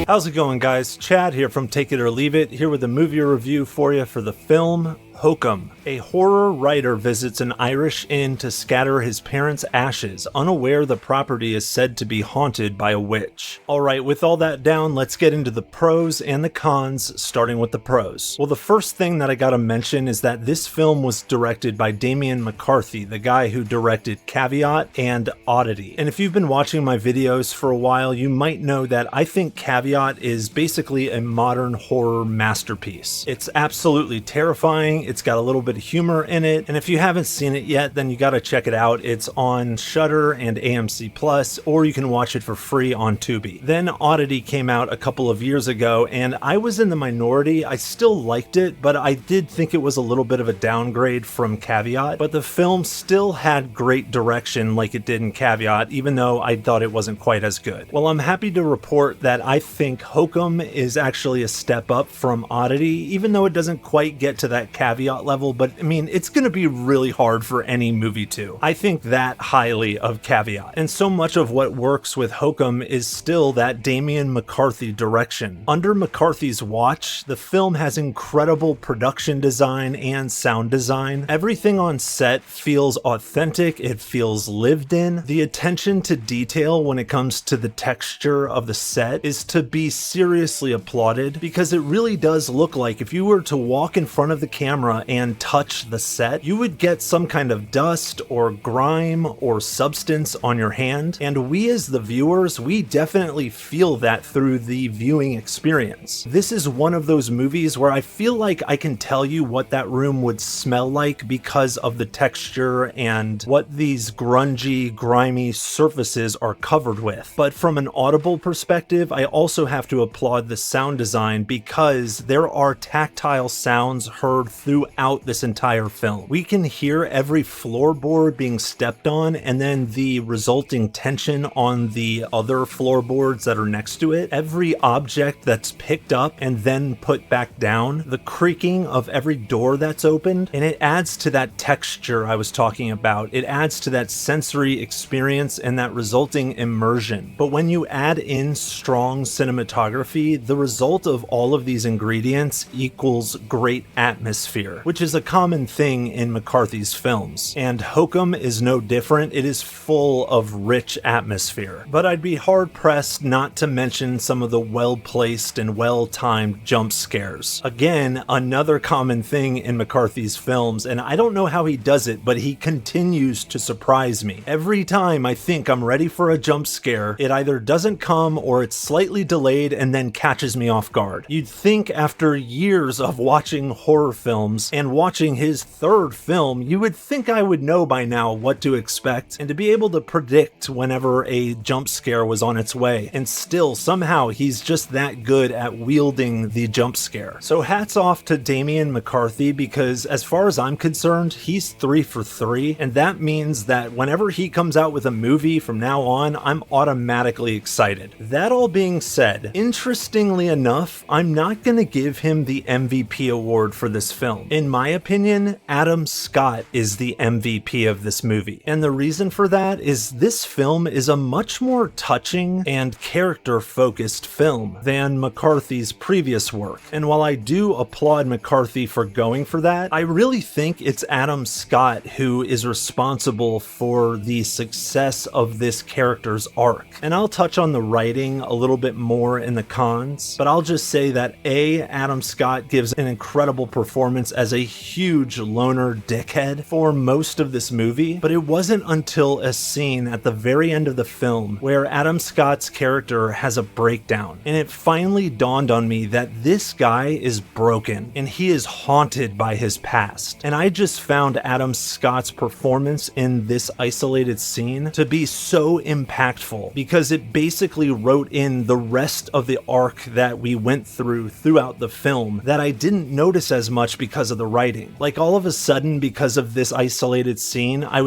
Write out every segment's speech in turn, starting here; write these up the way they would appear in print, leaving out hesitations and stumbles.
How's it going, guys? Chad here from Take It or Leave It, here with a movie review for you for the film Hokum. A horror writer visits an Irish inn to scatter his parents' ashes, unaware the property is said to be haunted by a witch. Alright, with all that down, let's get into the pros and the cons, starting with the pros. Well, the first thing that I gotta mention is that this film was directed by Damian McCarthy, the guy who directed Caveat and Oddity. And if you've been watching my videos for a while, you might know that I think Caveat is basically a modern horror masterpiece. It's absolutely terrifying. It's got a little bit of humor in it, and if you haven't seen it yet, then you gotta check it out. It's on Shudder and AMC Plus, or you can watch it for free on Tubi. Then Oddity came out a couple of years ago, and I was in the minority. I still liked it, but I did think it was a little bit of a downgrade from Caveat, but the film still had great direction like it did in Caveat, even though I thought it wasn't quite as good. Well, I'm happy to report that I think Hokum is actually a step up from Oddity, even though it doesn't quite get to that Caveat level, but I mean, it's gonna be really hard for any movie to. I think that highly of Caveat. And so much of what works with Hokum is still that Damian McCarthy direction. Under McCarthy's watch, the film has incredible production design and sound design. Everything on set feels authentic, it feels lived in. The attention to detail when it comes to the texture of the set is to be seriously applauded, because it really does look like if you were to walk in front of the camera and touch the set, you would get some kind of dust or grime or substance on your hand, and we as the viewers, we definitely feel that through the viewing experience. This is one of those movies where I feel like I can tell you what that room would smell like because of the texture and what these grungy, grimy surfaces are covered with. But from an audible perspective, I also have to applaud the sound design, because there are tactile sounds heard throughout this entire film. We can hear every floorboard being stepped on, and then the resulting tension on the other floorboards that are next to it, every object that's picked up and then put back down, the creaking of every door that's opened, and it adds to that texture I was talking about. It adds to that sensory experience and that resulting immersion. But when you add in strong cinematography, the result of all of these ingredients equals great atmosphere, which is a common thing in McCarthy's films. And Hokum is no different. It is full of rich atmosphere. But I'd be hard-pressed not to mention some of the well-placed and well-timed jump scares. Again, another common thing in McCarthy's films, and I don't know how he does it, but he continues to surprise me. Every time I think I'm ready for a jump scare, it either doesn't come or it's slightly delayed and then catches me off guard. You'd think after years of watching horror films and watching his third film, you would think I would know by now what to expect and to be able to predict whenever a jump scare was on its way, and still somehow he's just that good at wielding the jump scare. So hats off to Damian McCarthy, because as far as I'm concerned, he's 3 for 3, and that means that whenever he comes out with a movie from now on, I'm automatically excited. That all being said, interestingly enough, I'm not gonna give him the MVP award for this film. In my opinion, Adam Scott is the MVP of this movie. And the reason for that is this film is a much more touching and character-focused film than McCarthy's previous work. And while I do applaud McCarthy for going for that, I really think it's Adam Scott who is responsible for the success of this character's arc. And I'll touch on the writing a little bit more in the cons, but I'll just say that Adam Scott gives an incredible performance as a huge loner dickhead for most of this movie, but it wasn't until a scene at the very end of the film where Adam Scott's character has a breakdown, and it finally dawned on me that this guy is broken and he is haunted by his past. And I just found Adam Scott's performance in this isolated scene to be so impactful, because it basically wrote in the rest of the arc that we went throughout the film that I didn't notice as much because because of the writing. Like all of a sudden, because of this isolated scene, I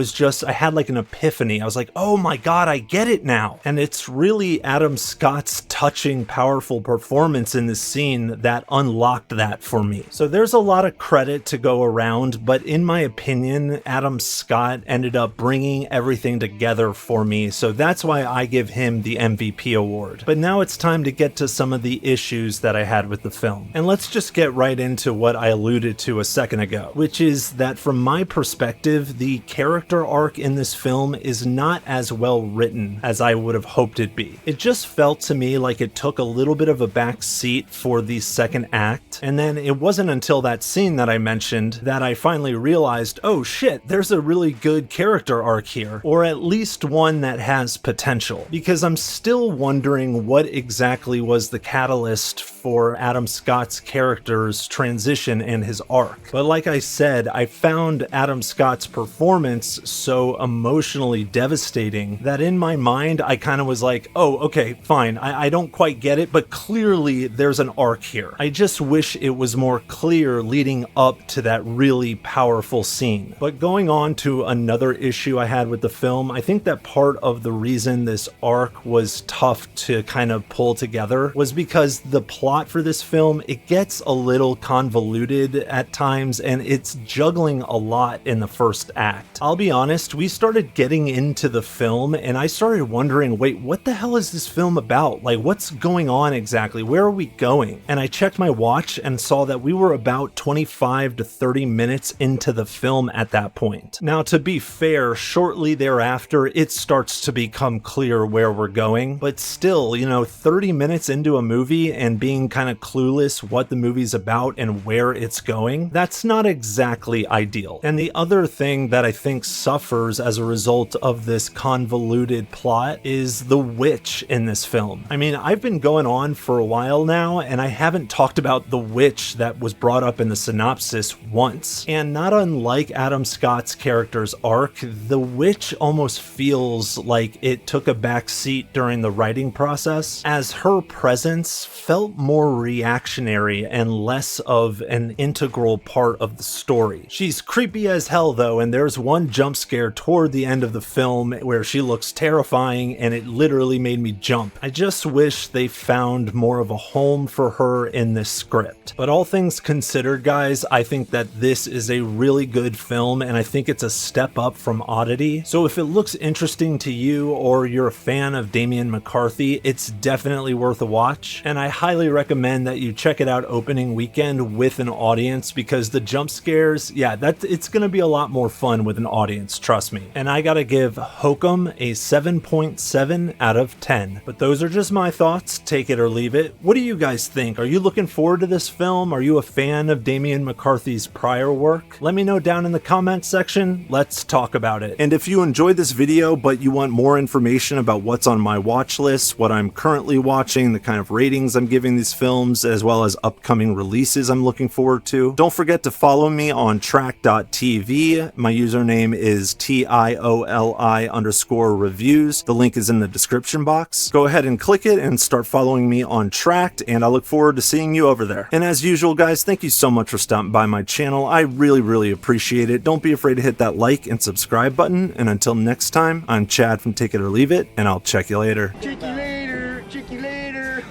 had like an epiphany. I was like, oh my god, I get it now. And it's really Adam Scott's touching, powerful performance in this scene that unlocked that for me. So there's a lot of credit to go around, but in my opinion, Adam Scott ended up bringing everything together for me. So that's why I give him the MVP award. But now it's time to get to some of the issues that I had with the film. And let's just get right into what I alluded to a second ago, which is that from my perspective, the character arc in this film is not as well written as I would have hoped it'd be. It just felt to me like it took a little bit of a back seat for the second act, and then it wasn't until that scene that I mentioned that I finally realized, oh shit, there's a really good character arc here, or at least one that has potential, because I'm still wondering what exactly was the catalyst for Adam Scott's character's transition and his arc. But like I said, I found Adam Scott's performance so emotionally devastating that in my mind, I kind of was like, oh, okay, fine, I don't quite get it, but clearly there's an arc here. I just wish it was more clear leading up to that really powerful scene. But going on to another issue I had with the film, I think that part of the reason this arc was tough to kind of pull together was because the plot for this film, it gets a little convoluted at times, and it's juggling a lot in the first act. I'll be honest, we started getting into the film and I started wondering, wait, what the hell is this film about? Like, what's going on exactly? Where are we going? And I checked my watch and saw that we were about 25 to 30 minutes into the film at that point. Now, to be fair, shortly thereafter, it starts to become clear where we're going, but still, 30 minutes into a movie and being kind of clueless what the movie's about and where it's going, that's not exactly ideal. And the other thing that I think suffers as a result of this convoluted plot is the witch in this film. I mean, I've been going on for a while now, and I haven't talked about the witch that was brought up in the synopsis once. And not unlike Adam Scott's character's arc, the witch almost feels like it took a back seat during the writing process, as her presence felt more reactionary and less of an integral part of the story. She's creepy as hell though, and there's one jump scare toward the end of the film where she looks terrifying and it literally made me jump. I just wish they found more of a home for her in this script. But all things considered, guys, I think that this is a really good film, and I think it's a step up from Oddity. So if it looks interesting to you or you're a fan of Damian McCarthy, it's definitely worth a watch, and I highly recommend that you check it out opening weekend with an audience, because the jump scares, it's gonna be a lot more fun with an audience, trust me. And I gotta give Hokum a 7.7 out of 10. But those are just my thoughts, take it or leave it. What do you guys think? Are you looking forward to this film? Are you a fan of Damian McCarthy's prior work? Let me know down in the comments section, let's talk about it. And if you enjoyed this video but you want more information about what's on my watch list, what I'm currently watching, the kind of ratings I'm giving these films, as well as upcoming releases I'm looking forward to, don't forget to follow me on track.tv. My username is TIOLI_reviews. The link is in the description box. Go ahead and click it and start following me on Tracked, and I look forward to seeing you over there. And as usual, guys, thank you so much for stopping by my channel. I really appreciate it. Don't be afraid to hit that like and subscribe button. And until next time, I'm Chad from Take It or Leave It, and I'll check you later. Check you later. Check you later.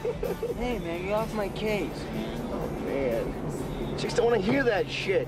Hey, man, get off my case. Oh, man. Chicks don't want to hear that shit.